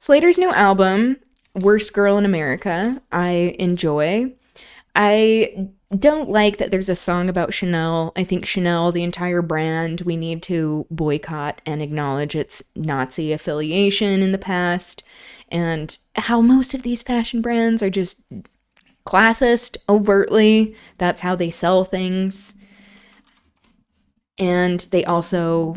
Slayter's new album, Worst Girl in America, I enjoy. I don't like that there's a song about Chanel. I think Chanel, the entire brand, we need to boycott and acknowledge its Nazi affiliation in the past and how most of these fashion brands are just classist overtly. That's how they sell things. And they also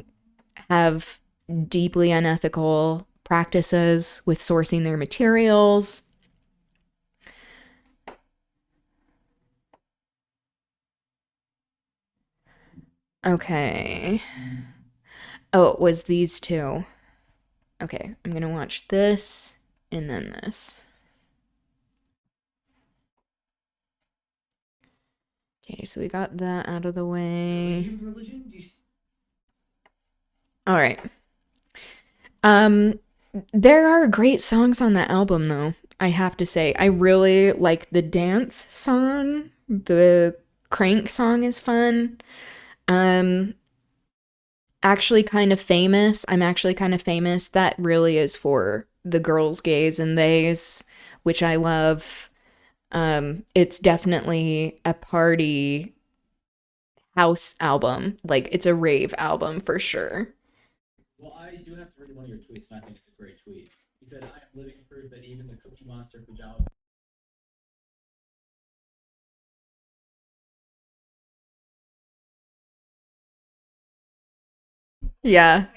have deeply unethical practices with sourcing their materials. Okay. Oh, it was these two. Okay, I'm gonna watch this and then this. Okay, so we got that out of the way. All right. Um, there are great songs on that album, though. I have to say, I really like the dance song. The crank song is fun. Um, actually kind of famous. I'm actually kind of famous. That really is for the girls, gays, and theys, which I love. It's definitely a party house album. Like it's a rave album for sure. Yeah.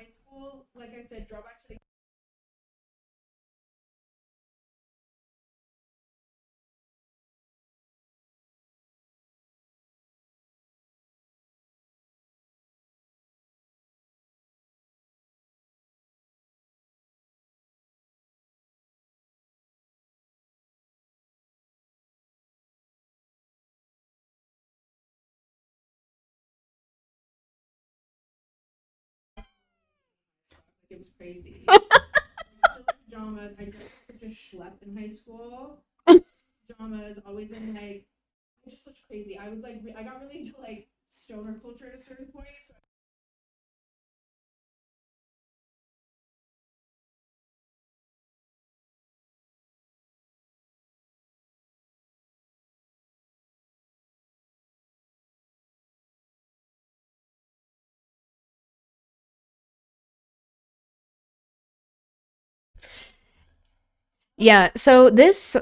Yeah, so this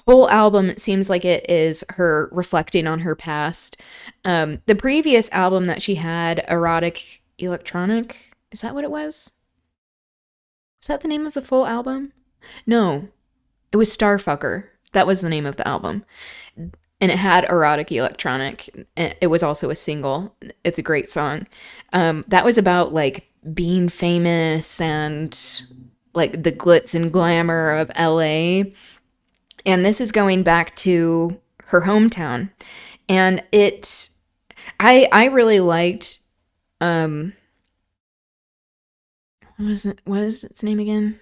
whole album, it seems like it is her reflecting on her past. The previous album that she had, Erotic Electronic, is that what it was? Is that the name of the full album? No, it was Starfucker. That was the name of the album. And it had Erotic Electronic. It was also a single. It's a great song. That was about like being famous and like the glitz and glamour of LA. And this is going back to her hometown. And I really liked um what is its name again?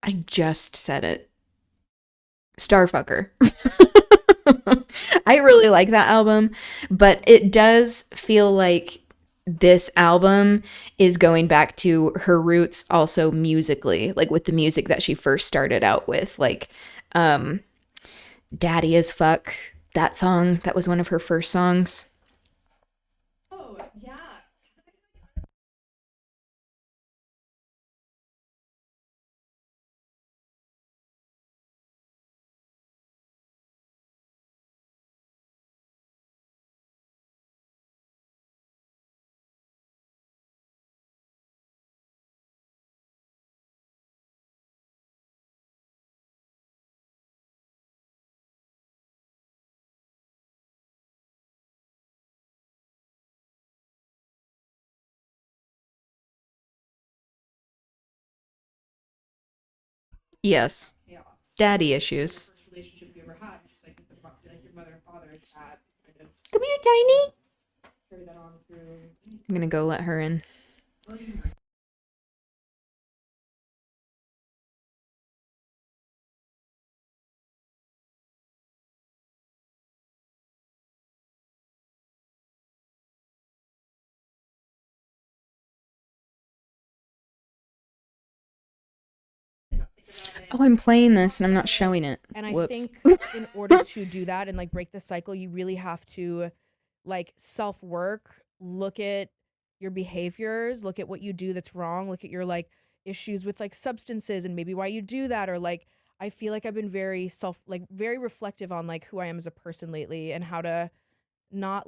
I just said it. Starfucker. I really like that album, but it does feel like this album is going back to her roots also musically, like with the music that she first started out with, like um Daddy as Fuck. That song, that was one of her first songs. Yes. Daddy issues. Come here, Tiny. I'm gonna go let her in. Oh, I'm playing this and I'm not showing it. And I Whoops. think in order to do that and like break the cycle, you really have to like self work, look at your behaviors, look at what you do that's wrong, look at your like issues with like substances and maybe why you do that. Or like, I feel like I've been very reflective on like who I am as a person lately and how to not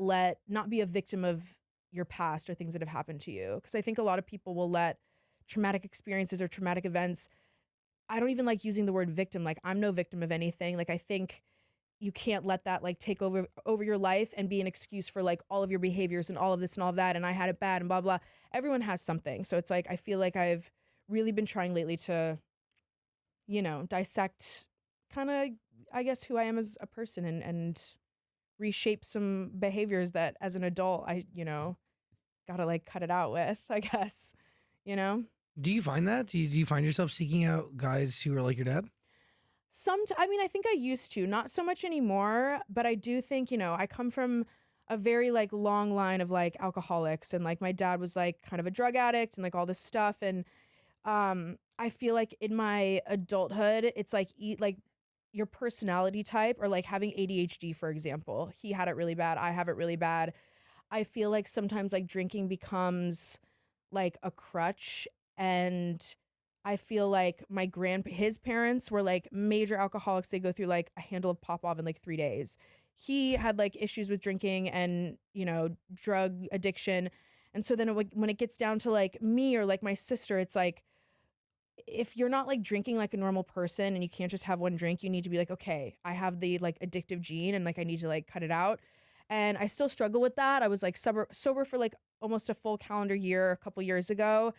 be a victim of your past or things that have happened to you. Cause I think a lot of people will let traumatic experiences or traumatic events, I don't even like using the word victim. Like, I'm no victim of anything. Like, I think you can't let that like take over your life and be an excuse for like all of your behaviors and all of this and all of that and I had it bad and blah blah. Everyone has something. So it's like I feel like I've really been trying lately to, dissect kind of, I guess, who I am as a person and reshape some behaviors that as an adult I got to like cut it out with, I guess, you know. Do you find that? Do you find yourself seeking out guys who are like your dad? I mean, I think I used to, not so much anymore, but I do think, I come from a very like long line of like alcoholics and like my dad was like kind of a drug addict and like all this stuff and I feel like in my adulthood, it's like like your personality type or like having ADHD, for example. He had it really bad, I have it really bad. I feel like sometimes like drinking becomes like a crutch and I feel like his parents were like major alcoholics. They go through like a handle of Popov in like 3 days. He had like issues with drinking and, drug addiction. And so then when it gets down to like me or like my sister, it's like if you're not like drinking like a normal person and you can't just have one drink, you need to be like, okay, I have the like addictive gene and like I need to like cut it out. And I still struggle with that. I was like sober for like almost a full calendar year a couple years ago.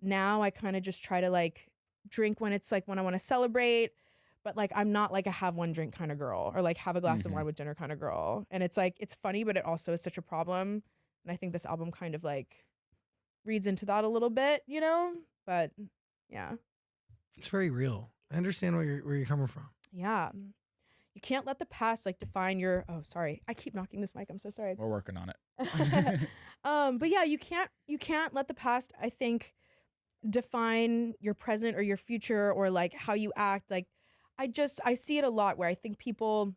Now I kind of just try to like drink when it's like when I want to celebrate, but like I'm not like a have one drink kind of girl or like have a glass of Mm-hmm. wine with dinner kind of girl. And it's like it's funny, but it also is such a problem. And I think this album kind of like reads into that a little bit, But yeah. It's very real. I understand where you're coming from. Yeah. You can't let the past like define your oh sorry. I keep knocking this mic. I'm so sorry. We're working on it. But yeah, you can't let the past, I think, define your present or your future or like how you act. Like I see it a lot where I think people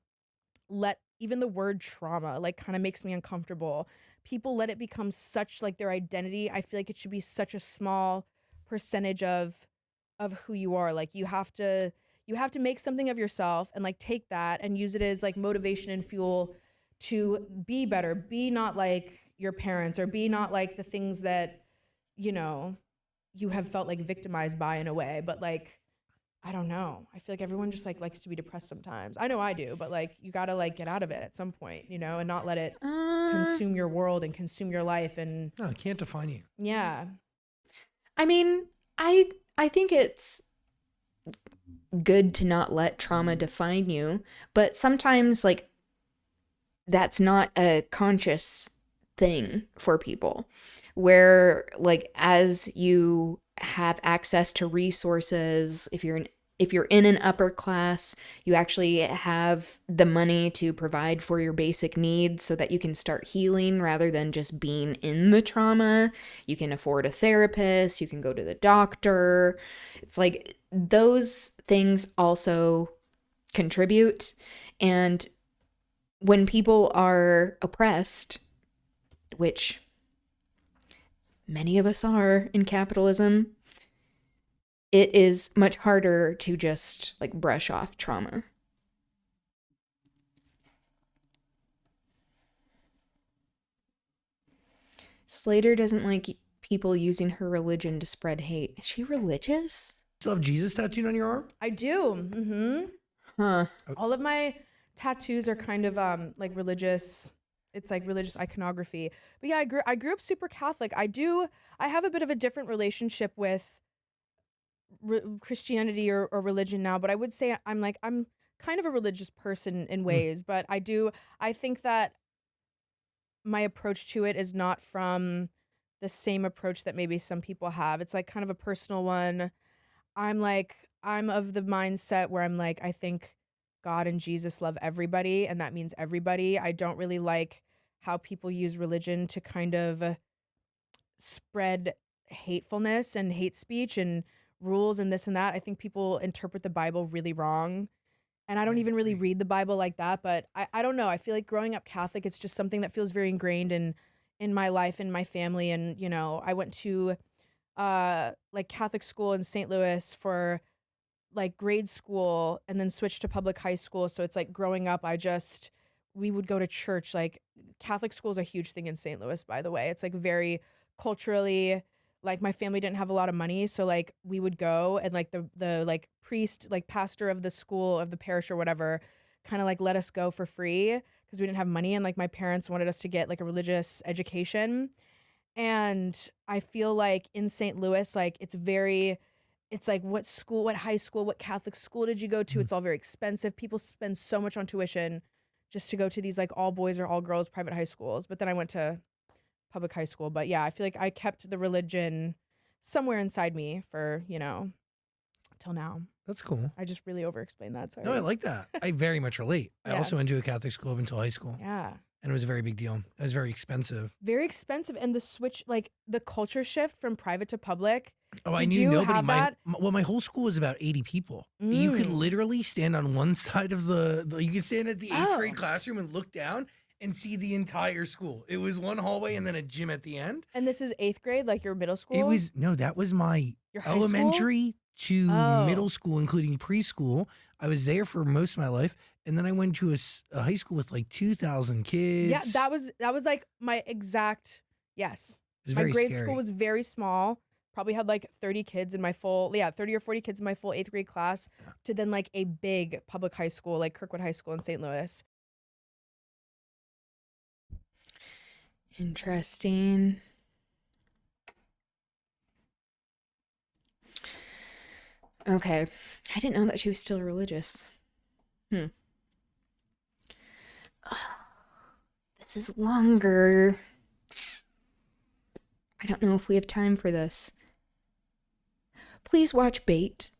let even the word trauma like kind of makes me uncomfortable. People let it become such like their identity. I feel like it should be such a small percentage of who you are. Like you have to make something of yourself and like take that and use it as like motivation and fuel to be better, be not like your parents or be not like the things that you know you have felt like victimized by in a way. But like I don't know, I feel like everyone just like likes to be depressed sometimes. I know I do, but like you gotta like get out of it at some point, and not let it Uh, consume your world and consume your life. And No, it can't define you. yeah. I mean, I think it's good to not let trauma define you, but sometimes like that's not a conscious thing for people where like as you have access to resources, if you're in an upper class, you actually have the money to provide for your basic needs so that you can start healing rather than just being in the trauma. You can afford a therapist, you can go to the doctor. It's like those things also contribute. And when people are oppressed, which many of us are in capitalism, it is much harder to just like brush off trauma. Slayyyter doesn't like people using her religion to spread hate. Is she religious? You still have Jesus tattooed on your arm? I do. Huh. All of my tattoos are kind of like religious. It's like religious iconography. But yeah, I grew up super Catholic. I have a bit of a different relationship with Christianity or religion now, but I would say I'm kind of a religious person in Mm. ways, but I think that my approach to it is not from the same approach that maybe some people have. It's like kind of a personal one. I'm of the mindset where I'm like, I think God and Jesus love everybody, and that means everybody. I don't really like how people use religion to kind of spread hatefulness and hate speech and rules and this and that. I think people interpret the Bible really wrong. And I don't even really read the Bible like that, but I don't know. I feel like growing up Catholic, it's just something that feels very ingrained in my life and my family. And, you know, I went to like Catholic school in St. Louis for like grade school and then switched to public high school. So it's like growing up, we would go to church. Like Catholic school is a huge thing in St. Louis, by the way. It's like very culturally, like my family didn't have a lot of money. So like we would go and like the like priest, like pastor of the school, of the parish or whatever, kind of like let us go for free because we didn't have money. And like my parents wanted us to get like a religious education. And I feel like in St. Louis, like it's like what school, what high school, what Catholic school did you go to? It's all very expensive. People spend so much on tuition just to go to these like all boys or all girls private high schools. But then I went to public high school. But yeah, I feel like I kept the religion somewhere inside me for, you know, till now. That's cool. I just really over-explained that. Sorry. No, I like that. I very much relate. I Yeah. also went to a Catholic school up until high school. Yeah. And it was a very big deal. It was very expensive. Very expensive. And the switch, like the culture shift from private to public. Oh, I Did knew you nobody. have that? Well, my whole school was about 80 people. You could Mm. literally stand on one side of you could stand at the eighth Oh. grade classroom and look down and see the entire school. It was one hallway and then a gym at the end. And this is 8th grade, like your middle school? That was my Your high school? elementary to Oh. middle school, including preschool. I was there for most of my life. And then I went to a high school with like 2,000 kids. Yeah, that was like my exact, yes. It was My very grade scary. school was very small. Probably had like 30 kids in my 30 or 40 kids in my full 8th grade class to then like a big public high school, like Kirkwood High School in St. Louis. Interesting. Okay. I didn't know that she was still religious. This is longer. I don't know if we have time for this. Please watch Bait.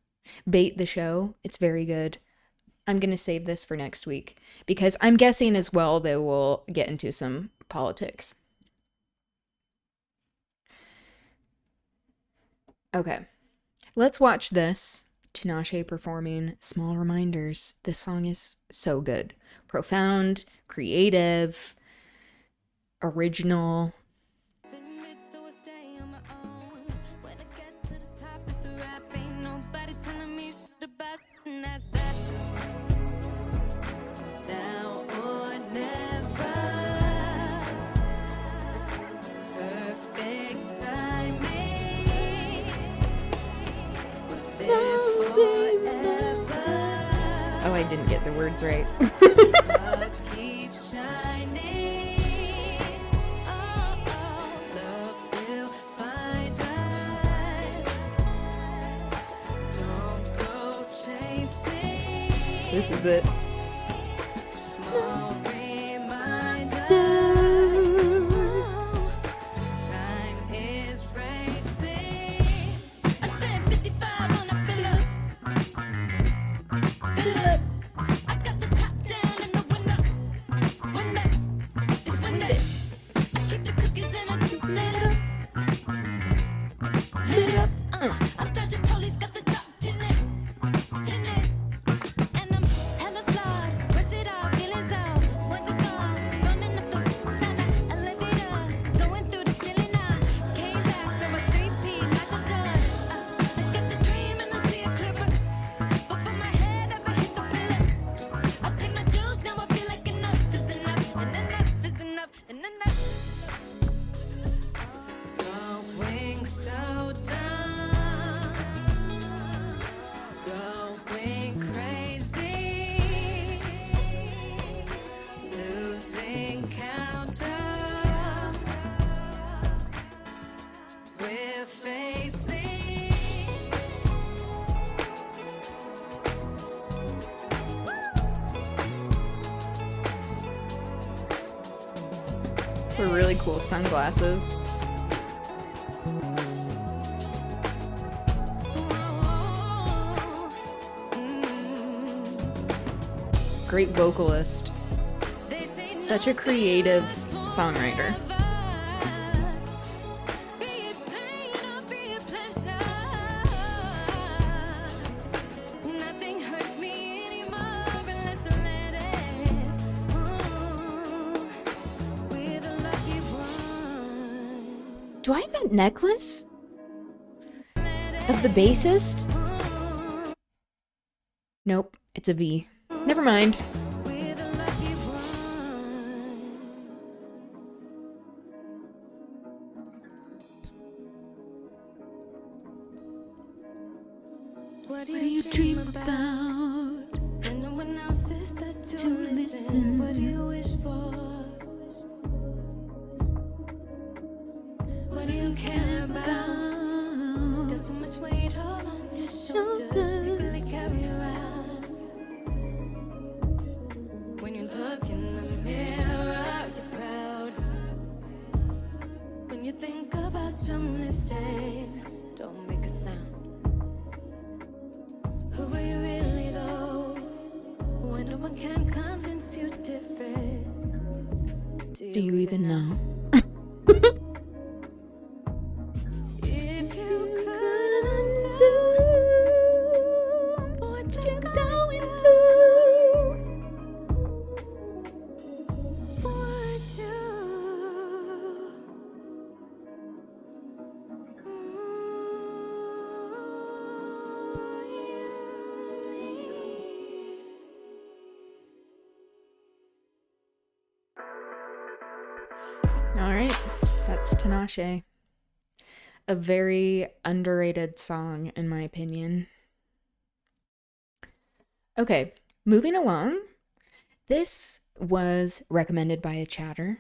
Bait the show. It's very good. I'm going to save this for next week because I'm guessing as well they will get into some politics. Okay. Let's watch this. Tinashe performing Small Reminders. This song is so good. Profound, creative, original. Oh, I didn't get the words right. This is it. Those are really cool sunglasses. Great vocalist. Such a creative songwriter. Do I have that necklace of the bassist? Nope, it's a V. Never mind. What do you dream about? When no one else is there to listen. What do you wish for? What do you care about? Got so much weight all on your shoulders. Secretly carry around. When you look in the mirror, you're proud. When you think about your mistakes, don't make a sound. Who are you really though? When no one can convince you different. Do you even know? If you could undo what you're going through, would you? All right, that's Tinashe. A very underrated song, in my opinion. Okay, moving along. This was recommended by a chatter.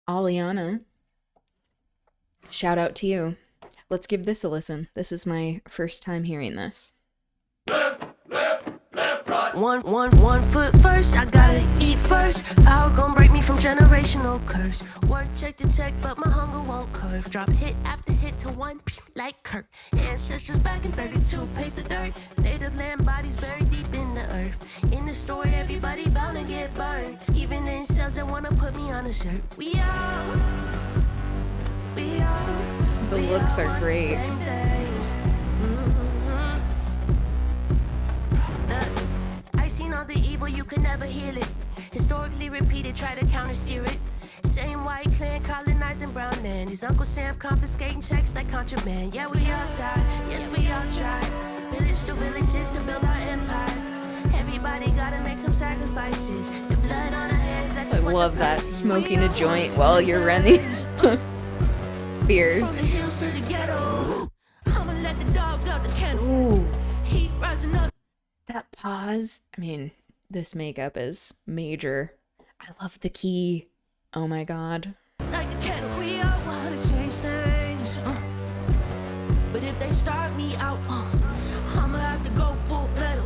Aliana. Shout out to you. Let's give this a listen. This is my first time hearing this. One foot first, I gotta eat first. Power gon' break me from generational curse. Work check to check, but my hunger won't curve. Drop hit after hit to one, like Kirk. Ancestors back in 32 paved the dirt. Native land bodies buried deep in the earth. In the story, everybody bound to get burned. Even incels that wanna put me on a shirt. We are. The looks are great. Seen all the evil, you could never heal it. Historically repeated, try to counter steer it. Same white clan colonizing brown land. His Uncle Sam confiscating checks like contraband. Yeah, we all tired, yes, we all tried. Village to villages to build our empires. Everybody gotta make some sacrifices. The blood on our hands. I love that, smoking a joint while you're running. Beers. From the hills to the ghetto. I'ma let the dog out the kennel. Ooh. Heat rising up. That pause, I mean, this makeup is major. I love the key. Oh my god. Like the kettle, we all wanna change things. But if they start me out, I'ma have to go full pedal.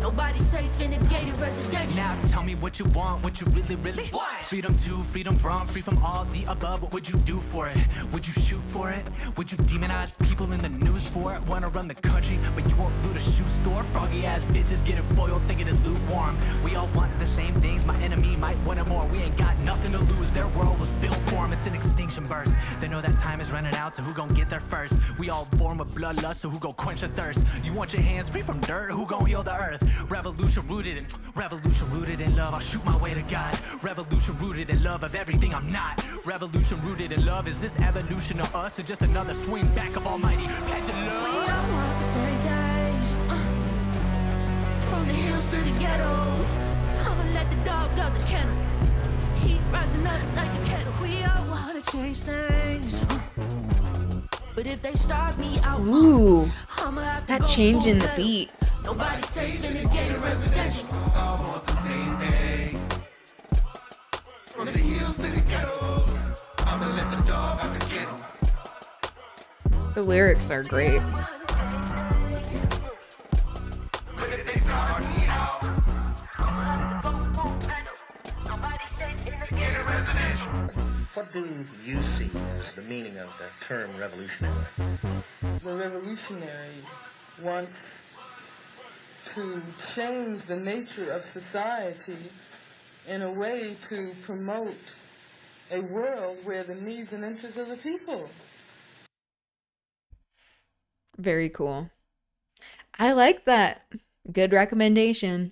Nobody's safe in a gated residential. Now tell me what you want, what you really want. Freedom to, freedom from, free from all the above. What would you do for it? Would you shoot for it? Would you demonize people in the news for it? Wanna run the country, but you won't loot a shoe store? Froggy ass bitches get it boiled, thinking it's lukewarm. We all want the same things, my enemy might want it more. We ain't got nothing to lose, their world was built for them. It's an extinction burst. They know that time is running out, so who gon' get there first? We all born with bloodlust, so who gon' quench the thirst? You want your hands free from dirt, who gon' heal the earth? Revolution rooted in love. I'll shoot my way to God. Revolution rooted in love of everything I'm not. Revolution rooted in love. Is this evolution of us or just another swing back of almighty pendulum? We all want the same days. From the hills to the ghettos. I'ma let the dog out the kennel. Heat rising up like the kettle. We all wanna change things. But if they start me out, Ooh, I'ma have to that go change full in the pedal. beat. Nobody's safe in a gated residential. I want the same things. From the hills to the ghettos, I'ma let the dog out the kennel. The lyrics are great. But if they start me out, I'ma have to go full pedal. Nobody's safe in a gated residential. What do you see as the meaning of the term revolutionary? The revolutionary wants to change the nature of society in a way to promote a world where the needs and interests of the people. Very cool. I like that. Good recommendation.